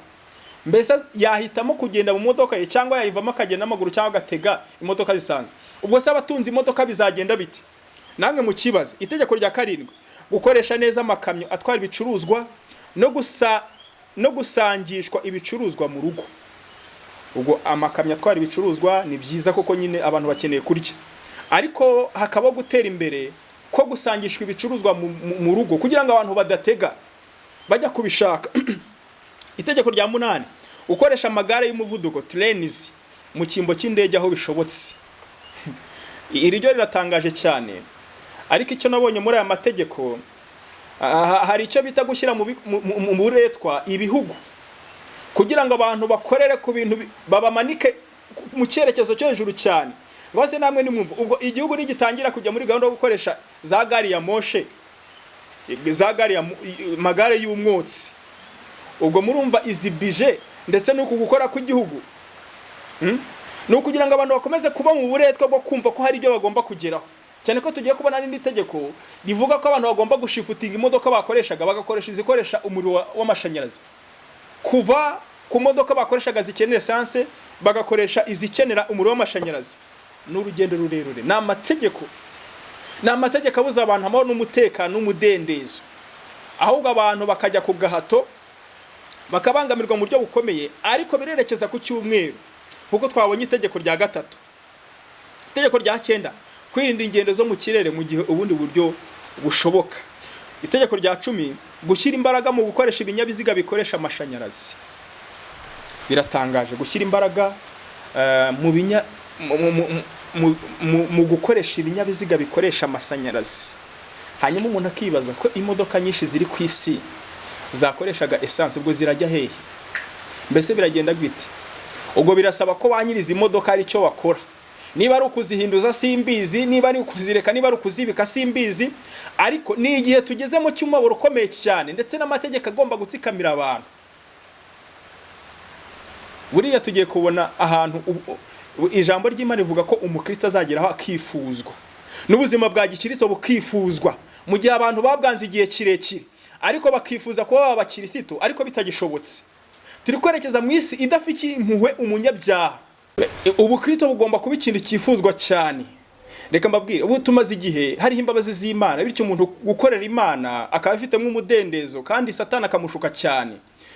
mbese yahitamo kugenda mu modoka ye cyangwa yayivamo akagenda n'amaguru cyangwa agatega imodoka zisanga? Ubwo se abatunze imodoka bizagenda bite? Namwe mu kibazo. Itegeko rya 7, gukoresha neza amakamyo atwara ibicuruzwa no gusangishwa ibicuruzwa mu rugo. Ubwo amakamyo atwara ibicuruzwa ni byiza kuko nyine abantu bakeneye kurya, ariko hakaba gutera imbere ko gusangishwa ibicuruzwa mu rugo kugira ngo abantu badatega bajya kubishaka. Itegeko rya 8, ukoresha amagare y'umuvuduko trains mu cyimbo cy'indege aho bishobotse. Iri ryo riratangaje cyane, ariko icyo nabonye muri aya mategeko, hari icyo bita gushyira mu buretwa ibihugu kugira ngo abantu bakorere ku bintu babamanike mu cyerekezo cyo hejuru cyane. Bose namwe nimwumva, ubwo igihugu nigitangira kujya muri gahunda yo gukoresha za gari ya moshe, za gari ya magare y'umwotsi, ubwo murumva izi bije ndetse nuko gukora ku gihugu no kugira ngo abantu bakomeze kuba mu buretwa bwo kumva ko hari ibyo bagomba kugeraho. cyane ko tugiye kubona n'indi tegeko rivuga ko abantu bagomba gushifutinga imodoka bakoreshaga bagakoresha izikoresha umuriro w'amashanyarazi, kuva ku modoka bakoreshaga zikenera essence bagakoresha izikenera umuriro w'amashanyarazi. N'urugendo rurerure, ni amategeko abuza abantu amahoro n'umutekano n'umudendezo, ahubwo abantu bakajya ku gahato bakabangamirwa mu buryo bukomeye. Ariko birerekeza ku cyumweru kuko twabonye itegeko rya gatatu. Itegeko rya 9, kwirinda ingendo zo mu kirere mu gihe ubundi buryo bushoboka. Itegeko rya 10, gushyira imbaraga mu gukoresha ibinyabiziga bikoresha amashanyarazi. Biratangaje gushyira imbaraga mu gukoresha ibinyabiziga bikoresha amashanyarazi. Hanyuma umuntu akibaza ko imodoka nyinshi ziri ku isi zakoreshaga essence, ubwo zirajya hehe? Mbese biragenda gute? Ubwo birasaba ko banyiriza imodoka ari cyo bakora. Niba ari ukuzihinduza simbizi, niba ari ukuzireka, niba ari ukuzibika simbizi, ariko ni igihe tugeze mu cyumaboro ukomeye cyane, ndetse n'amategeko agomba gutsikamira abantu. Buriya tugiye kubona ahantu ijambo ry'Imana rivuga ko umukristo azageraho akifuzwa, n'ubuzima bwa gikristo bukifuzwa, mu gihe abantu babwanze igihe kirekire ariko bakifuza kuba abakristo ariko bitagishobotse. Turi kwerekeza mu isi idafite impuhwe umunyabyaha. Ubukristo bugomba kuba ikintu cyifuzwa cyane. Reka mbabwire, ubu tumaze igihe hariho imbabazi z'Imana, bityo umuntu gukorera Imana akaba afitemo umudendezo kandi Satani akamushuka cyane.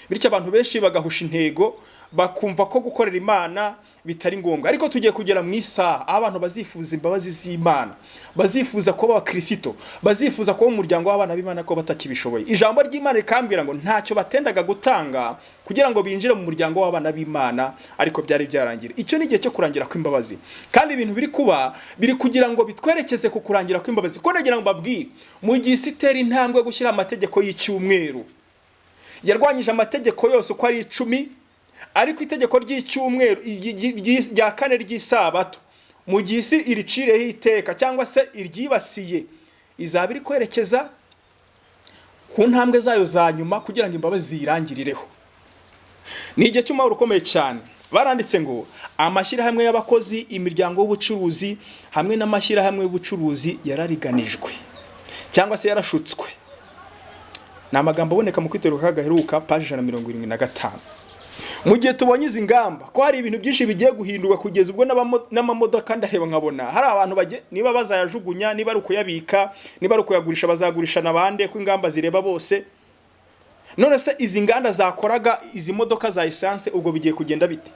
Bityo abantu benshi bagahusha intego, bakumva ko gukorera Imana bitari ngombwa. Ariko tugiye kugera mu isaha abantu bazifuza imbabazi z'Imana, bazifuza kuba abakristo, bazifuza kuba umuryango w'abana b'Imana ko batakibishoboye. Ijambo ry'Imana rikambwira ngo ntacyo batendaga gutanga kugira ngo binjire mu muryango w'abana b'Imana, ariko byari byarangira. Icyo ni igihe cyo kurangira kw'imbabazi, kandi ibintu biri kuba biri kugira ngo bitwerekeze ku kurangira kw'imbabazi. Ko nagira ngo mbabwire, mu gihe isi itera intambwe gushyira amategeko y'icyumweru, yarwanyije amategeko yose uko ari 10, ariko itegeko ry'icyumweru rya 4 ry'isabato mu gihe isi iricireho iteka cyangwa se iryibasiye, izaba iri kwerekeza ku ntambwe zayo za nyuma kugira ngo imbabazi zirangirireho. Ni igihe cy'umwaka ukomeye cyane. Baranditse ngo amashyirahamwe y'abakozi, imiryango y'ubucuruzi hamwe n'amashyirahamwe y'ubucuruzi yarariganijwe cyangwa se yarashutswe. Ni amagambo aboneka mu kwiteruka gaheruka page 175. Mu gihe tubonye izi ngamba ko hari ibintu byinshi bigiye guhindurwa, kugeza ubwo n'amamodoka ndareba nkabona hari abantu niba bazayajugunya, niba ari ukuyabika, niba ari ukuyagurisha bazagurisha nabande, ko ingamba zireba bose. None se izi nganda zakoraga izi modoka za essence ubwo bigiye kugenda bite?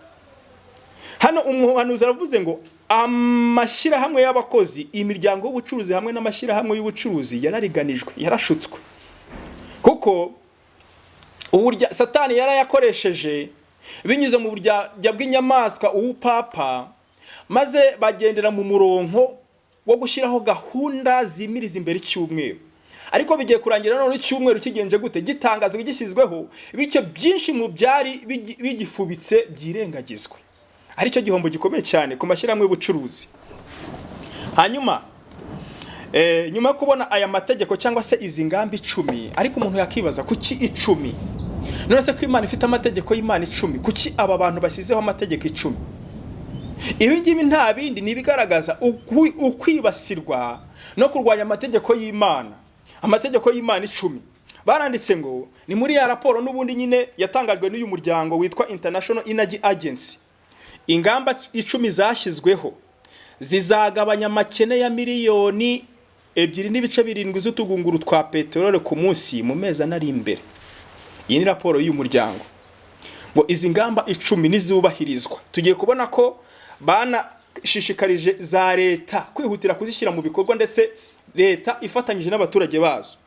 Hano umuhanuzi aravuze ngo amashyirahamwe y'abakozi, imiryango y'ubucuruzi hamwe n'amashyirahamwe y'ubucuruzi yarariganijwe, yarashutswe. Kuko uburyo Satani yarayakoresheje binyuze mu burya bw'inyamaswa ubupapa, maze bagendera mu murongo wo gushyiraho gahunda zimiriza imbere icyumweru. Ariko bigiye kurangira none icyumweru kigenje gute? Gitangazwa gishyizweho, bityo byinshi mu byari bigifubitse byirengagizwe. Ari cyo gihombo gikomeye cyane ku mashyirahamwe y'ubucuruzi. Hanyuma nyuma yo kubona aya mategeko cyangwa se izi ngamba 10, ariko umuntu yakibaza kuki 10? None se ko Imana ifite amategeko y'Imana 10, kuki aba bantu bashyizeho amategeko 10? Ibi ngibi nta bindi nibigaragaza ukwibasirwa no kurwanya amategeko y'Imana. Amategeko y'Imana 10 baranditse ngo ni muri ya raporo n'ubundi nyine yatangajwe n'uyu muryango witwa International Energy Agency. Ingamba 10 zashyizweho zizagabanya amakene ya miliyoni 2.7 z'utugunguru twa peteroli ku munsi mu mezi anari imbere. Iyi ni raporo y'uyu muryango. Ngo izi ngamba 10 nizubahirizwa, tugiye kubona ko banashishikarije za leta kwihutira kuzishyira mu bikorwa, ndetse leta ifatanyije n'abaturage bazo.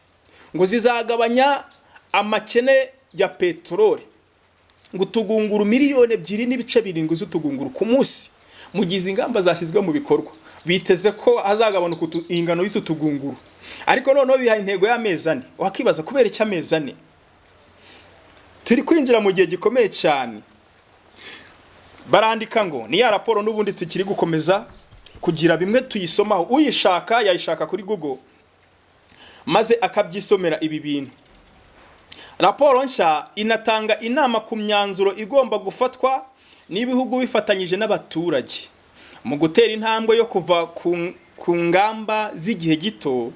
Ngo zizagabanya amakene ya peteroli, ngo tugunguru miliyoni 2.7 z'utugunguru ku munsi. Mu gihe izi ngamba zashyizwe mu bikorwa, biteze ko hazagabanuka ingano y'utu tugunguru. Ariko noneho bihaye intego y'amezi 4. Wakibaza kubera iki amezi 4? Turi kwinjira mu gihe gikomeye cyane. Barandika ngo ni ya raporo n'ubundi tukiri gukomeza kugira bimwe tuyisomaho. Uyishaka yayishaka kuri Google maze akabyisomera ibi bintu. Raporo nshya inatanga inama ku myanzuro igomba gufatwa n'ibihugu bifatanyije n'abaturage mu gutera intambwe yo kuva ku ku ngamba z'igihe gito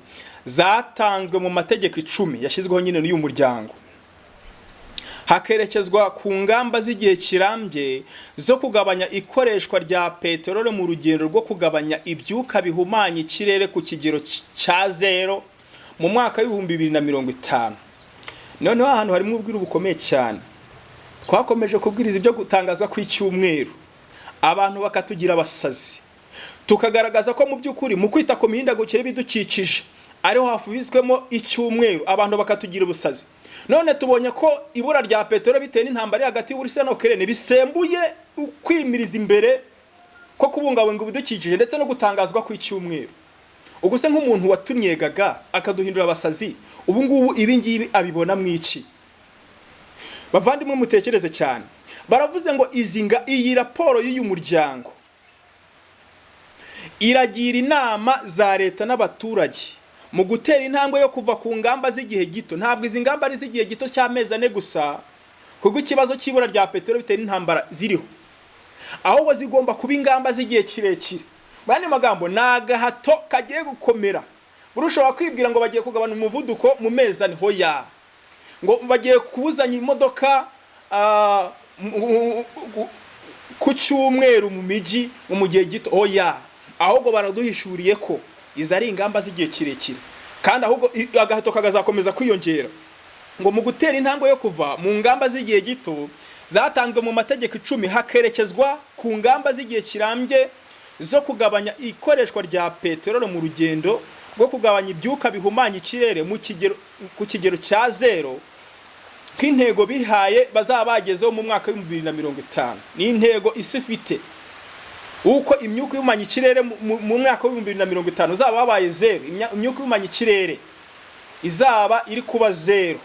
zatanzwe mu mategeko 10 yashyizweho nyine n'uyu muryango, hakerekezwa ku ngamba z'igihe kirambye zo kugabanya ikoreshwa rya peteroli mu rugendo rwo kugabanya ibyuka bihumanya ikirere ku kigero cya 0 mu mwaka w'ibihumbi 2050. Noneho ahantu harimo ubwira bukomeye cyane. Twakomeje kubwiriza ibyo gutangaza ku icyumweru, abantu bakatugira abasazi, tukagaragaza ko mu by'ukuri mu kwita ku mihindagukire bidukikije ariho hafubiswemo icyumweru, abantu bakatugira ubusazi. None tubonye ko ibura rya peteroli bitewe n'intambara hagati y'Uburusiya na Ukraine bisembuye ukwimiriza imbere ko kubungabunga ibidukikije ndetse no gutangazwa ku icyumweru. Ubwo se nk'umuntu watunyegaga akaduhindura abasazi, ubu ngubu ibi ngibi abibona mwiki? Bavandimwe mutekereze cyane. Baravuze ngo iyi raporo y'uyu muryango iragira inama za leta n'abaturage mu gutera intambwe yo kuva ku ngamba z'igihe gito. Ntabwo izi ngamba ari z'igihe gito cy'amezi 4 gusa, kuko ikibazo cy'ibura rya peteroli bitewe n'intambara ziriho, ahubwo zigomba kuba ingamba z'igihe kirekire. Bane magambo nagahato kagiye gukomera. Burushobora kwibwira ngo bagiye kugabana umuvuduko mu mezi 4 hoya, ngo bagiye kuzanya imodoka ku cyumweru mu miji mu gihe gito hoya, ahubwo baraduhishuriye ko iza ari ingamba z'igihe kirekire, kandi ahubwo agahato kagazakomeza kwiyongera. Ngo mu gutera intambwe yo kuva mu ngamba z'igihe gito zatanzwe mu mategeko 10 hakerekezwa ku ngamba z'igihe kirambye zo kugabanya ikoreshwa rya peteroli mu rugendo rwo kugabanya ibyuka bihumanya ikirere ku kigero cya 0 kw'intego bihaye bazaba bagezeho mu mwaka wa 2050. Ni intego isi ifite uko imyuka ihumanya ikirere mu mwaka wa 2050 zaba babaye 0, imyuka ihumanya ikirere izaba iri kuba 0.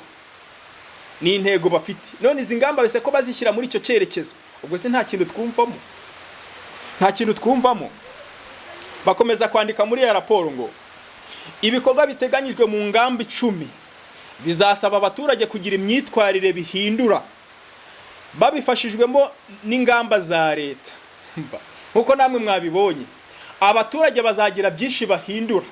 Ni intego bafite. None izi ngamba bise ko bazishyira muri icyo cyerekezo, ubwo se nta kintu twumvamo. Bakomeza kwandika muri ya raporo ngo ibikorwa biteganyijwe mu ngamba 10 bizasaba abaturage kugira imyitwarire bihindura babifashijwemo n'ingamba za leta. Nkuko namwe mwabibonye, abaturage bazagira byinshi bahindura,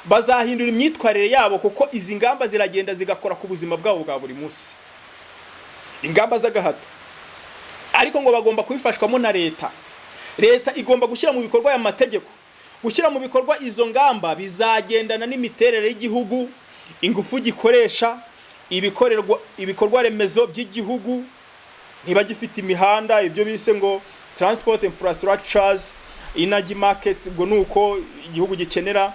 bazahindura imyitwarire yabo, kuko izi ngamba ziragenda zigakora ku buzima bwabo bwa buri munsi, ingamba z'agahato. Ariko ngo bagomba kubifashwamo na leta. Leta igomba gushyira mu bikorwa y'amategeko. Gushyira mu bikorwa izo ngamba bizagendana n'imiterere y'igihugu, ingufu gikoresha, ibikorwa remezo by'igihugu, niba gifite imihanda, ibyo bise ngo transport infrastructures, energy markets, ngo nuko igihugu gikenera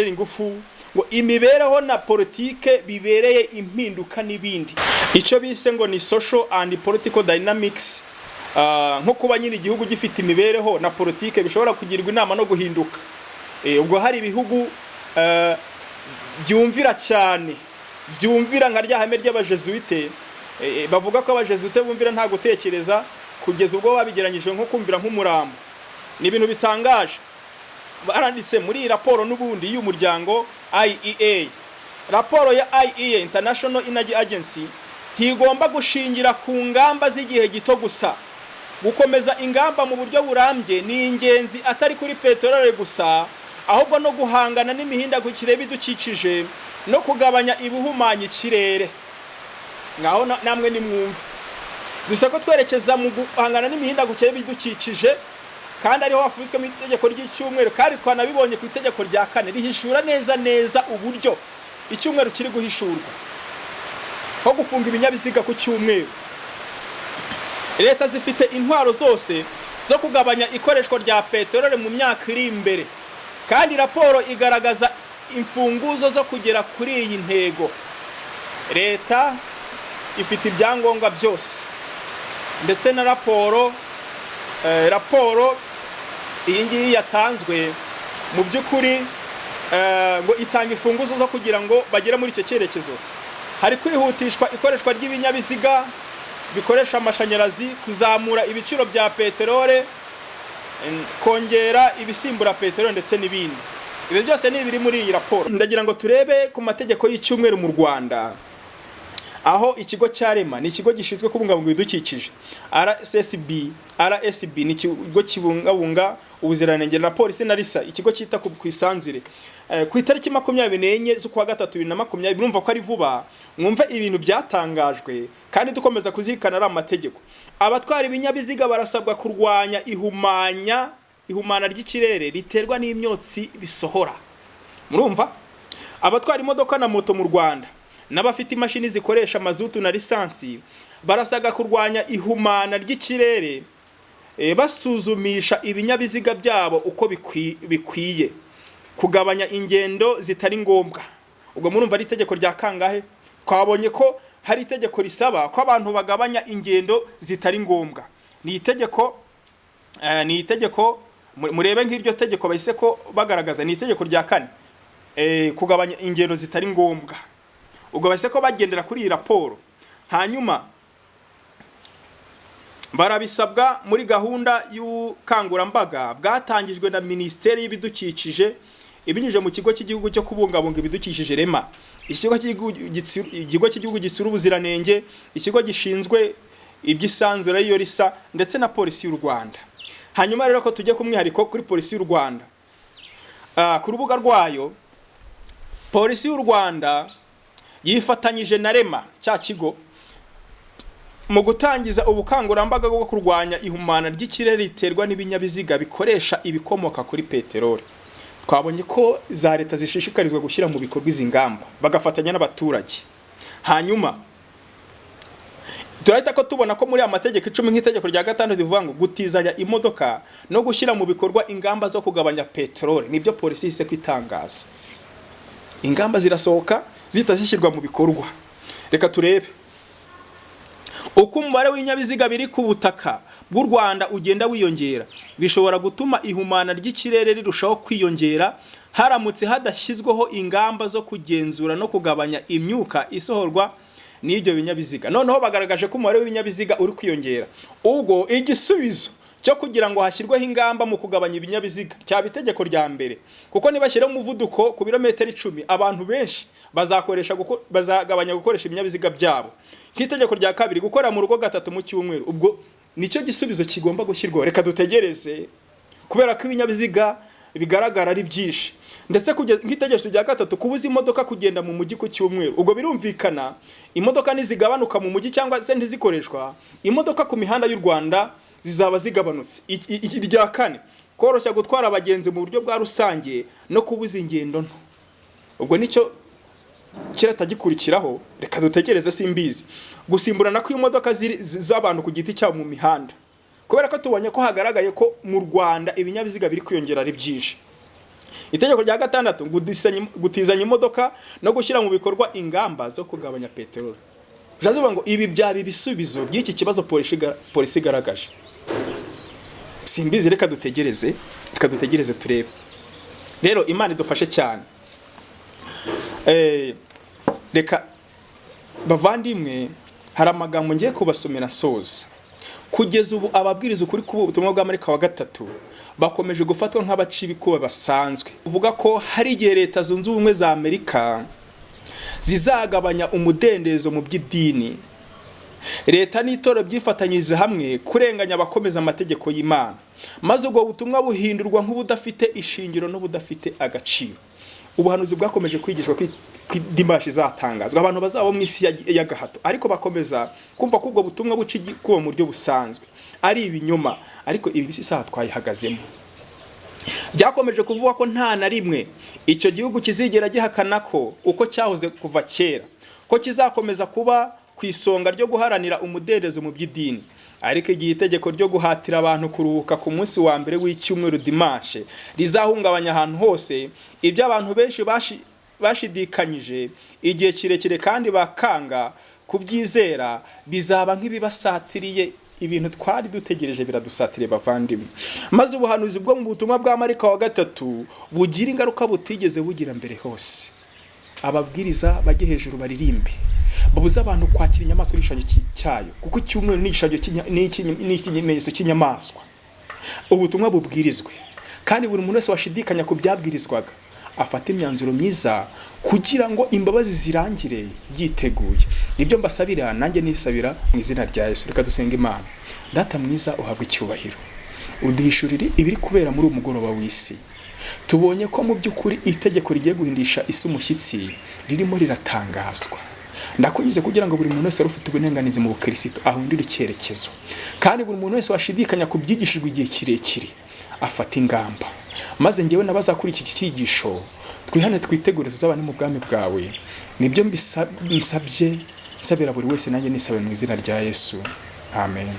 ingufu, ngo imibereho na politike bibereye impinduka n'ibindi. Icyo bise ngo ni social and political dynamics, nko kuba nyine igihugu gifite imibereho na politike bishobora kugirwa inama no guhinduka. Ubwo hari ibihugu byumvira cyane, byumvira nka rya hame ry'abajesuite, bavuga ko abajesuite bumvira nta gutekereza, kugeza ubwo babigeranyije nko kumvira nk'umurambo. Ni ibintu bitangaje. Baranditse muri raporo n'ubundi y'umuryango IEA. Raporo ya IEA, International Energy Agency, ntigomba gushingira ku ngamba z'igihe gito gusa. Gukomeza ingamba mu buryo burambye ni ingenzi atari kuri peteroli gusa, ahubwo no guhangana n'imihindagukire bidukikije no kugabanya ibuhumanya ikirere. Ngaho namwe nimwumva. Gusa ko twerekeza mu guhangana n'imihindagukire bidukikije, kandi ariho hafuzwe mu itegeko ry'icyumweru, kandi twanabibonye ku itegeko rya 4 rihishura neza uburyo icyumweru kiri guhishurwa, ho gufunga ibinyabiziga ku cyumweru. Leta zifite intwaro zose zo kugabanya ikoreshwa rya peteroli mu myaka iri imbere, kandi raporo igaragaza imfunguzo zo kugera kuri iyi ntego. Leta ifite ibyangombwa byose, ndetse na raporo iyi ngiyi yatanzwe mu by'ukuri ngo itanga imfunguzo zo kugira ngo bagere muri icyo cyerekezo. Hari kwihutishwa ikoreshwa ry'ibinyabiziga bikoresha amashanyarazi, kuzamura ibiciro bya peteroli, kongera ibisimbura peteroli ndetse n'ibindi. Ibi byose ni biri muri iyi raporo. Ndagira ngo turebe ku mategeko y'icyumweru mu Rwanda. aho ikigo cya REMA ni ikigo gishinzwe kubungabunga ibidukikije, RSB ni ikigo kibungabunga ubuziranenge, na polisi na RISA ikigo cyita ku isanzure. Ku itariki 24 z'ukwa gatatu 2020, urumva ko ari vuba, mwumve ibintu byatangajwe kandi dukomeza kuzirikana ari amategeko. Abatwara ibinyabiziga barasabwa kurwanya ihumana ry'ikirere riterwa n'imyotsi bisohora. Murumva? Abatwara imodoka na moto mu Rwanda n'abafite imashini zikoresha mazutu na lisansi barasaga kurwanya ihumana ry'ikirere basuzumisha ibinyabiziga byabo uko bikwiye, kugabanya ingendo zitari ngombwa. Ubwo murumva ari itegeko rya kangahe? Twabonye ko hari itegeko risaba ko abantu bagabanya ingendo zitari ngombwa. Ni itegeko murebe nk'iryo tegeko bahise ko bagaragaza, ni itegeko rya 4, kugabanya ingendo zitari ngombwa. Ubwo bahise ko bagendera kuri iyi raporo. Hanyuma barabisabwa muri gahunda y'ubukangurambaga bwatangijwe na Minisiteri y'Ibidukikije ibinyujije mu kigo cy'igihugu cyo kubungabunga ibidukikije REMA, ikigo cy'igihugu gisura ubuziranenge, ikigo gishinzwe iby'isanzure ariyo RISA, ndetse na polisi y'u Rwanda. Hanyuma rero ko tujye kumwihariko kuri polisi y'u Rwanda, ku rubuga rwayo polisi y'u Rwanda yifatanyije na REMA cya kigo mu gutangiza ubukangurambaga bwo kurwanya ihumana ry'ikirere riterwa n'ibinyabiziga bikoresha ibikomoka kuri peteroli. Twabonye ko za leta zishishikarizwa gushyira mu bikorwa izi ngamba bagafatanya n'abaturage. Hanyuma turahita ko tubona ko muri amategeko 10 nk'itegeko rya 5 rivuga ngo gutizanya imodoka no gushyira mu bikorwa ingamba zo kugabanya peteroli. Nibyo polisi yise kwitangaza. Ingamba zirasohoka zitazishyirwa mu bikorwa. Reka turebe uko umubare w'ibinyabiziga biri ku butaka bw'u Rwanda ugenda wiyongera, bishobora gutuma ihumana ry'ikirere rirushaho kwiyongera haramutse hadashyizweho ingamba zo kugenzura no kugabanya imyuka isohorwa n'ibyo binyabiziga. Noneho bagaragaje ko umubare w'ibinyabiziga uri kwiyongera. Ubwo igisubizo cyo kugira ngo hashyirweho ingamba mu kugabanya ibinyabiziga cyaba itegeko rya mbere, kuko nibashyira umuvuduko ku birometero 10 abantu benshi bazagabanya gukoresha ibinyabiziga byabo. Nk'itegeko rya kabiri gukora mu rugo 3 mu cyumweru. Ubwo nicyo gisubizo kigomba gushyirwa. Reka dutegereze, kubera ko ibinyabiziga bigaragara ari byinshi, ndetse kugeza nk'itegeko rya 3 kubuza imodoka kugenda mu mujyi ku cyumweru. Ubwo birumvikana imodoka nizigabanuka mu mujyi cyangwa se ntizikoreshwa, imodoka ku mihanda y'u Rwanda zizaba zigabanutse. Irya 4 koroshya gutwara abagenzi mu buryo bwa rusange no kubuza ingendo nto. Ubwo nicyo kiratagikurikiraho. Reka dutekereze, simbizi gusimburana ko imodoka z'abantu ku giti cyabo mu mihanda, kubera ko tubonye ko hagaragaye ko mu Rwanda ibinyabiziga biri kwiyongera ari byinshi. Itegeko rya 6 gutizanya imodoka no gushyira mu bikorwa ingamba zo kugabanya peteroli. Jazuba ngo ibi byaba ibisubizo by'iki kibazo polisi igaragaje. Simbizi, reka dutegereze turebe. Rero Imana idufashe cyane. Reka bavandimwe, hari amagambo ngiye kubasomera soza. Kugeza ubu ababwiriza ukuri ku butumwa bwa Marika wa 3 bakomeje gufatwa nk'abacibikuba basanzwe. Uvuga ko hari igihe Leta Zunze Ubumwe za Amerika zizagabanya umudendezo mu by'idini. Leta n'itoro byifatanyiriza hamwe kurenganya abakomeza amategeko y'Imana, maze ubwo butumwa buhindurwa nk'ubudafite ishingiro n'ubudafite agaciro. Ubuhanuzi bwakomeje kwigishwa Dimashi zatangazwa abantu bazabo mu isi ya gahato, ariko bakomeza kumva ko ubwo butumwa buci kuba mu buryo busanzwe ari ibinyoma. Ariko ibi bisi saha twayihagazemo. Byakomeje kuvuga ko nta na rimwe icyo gihugu kizigera gihakana ko uko cyahoze kuva kera ko kizakomeza kuba ku isonga ryo guharanira umudendezo mu by'idini. Ariko igihe itegeko ryo guhatira abantu kuruhuka ku munsi wa mbere w'icyumweru Dimanche rizahungabanya ahantu hose, ibyo abantu benshi bashidikanyije igihe kirekire kandi bakanga kubyizera, bizaba nk'ibibasatiriye. Ibintu twari dutegereje biradusatiriye bavandimwe, maze ubuhanuzi bwo mu butumwa bwa Marika wa 3 bugira ingaruka butigeze bugira mbere hose. Ababwiriza bajye hejuru baririmbe, babuza abantu kwakira inyamaswa n'igishushanyo cyayo, kuko icyumweru n'ikimenyetso cy'inyamaswa. Ubutumwa bubwirizwe, kandi buri muntu wese washidikanya ku byabwirizwaga afate imyanzuro myiza kugira ngo imbabazi zirangire yiteguye. Nibyo mbasabira, nanjye nisabira mu izina rya Yesu. Reka dusenga Imana. Data mwiza, uhabwe icyubahiro, uduhishurire ibiri kubera muri umugoroba w'isi. Tubonye ko mu by'ukuri itegeko rigiye guhindisha isi umushyitsi ririmo riratangazwa. Ndakunyuze kugira ngo buri muntu wese ufite uburenganizi mu bukristo ahundire icyerekezo, kandi buri muntu wese washidikanya ku byigishijwe igihe kirekire afata ingamba, maze ngewe n'abazakora iki cyigisho twihane twitegure tuzabane mu bwami bwawe. Nibyo nsabye nsabira buri wese, nanjye nisabe mu izina rya Yesu. Amen.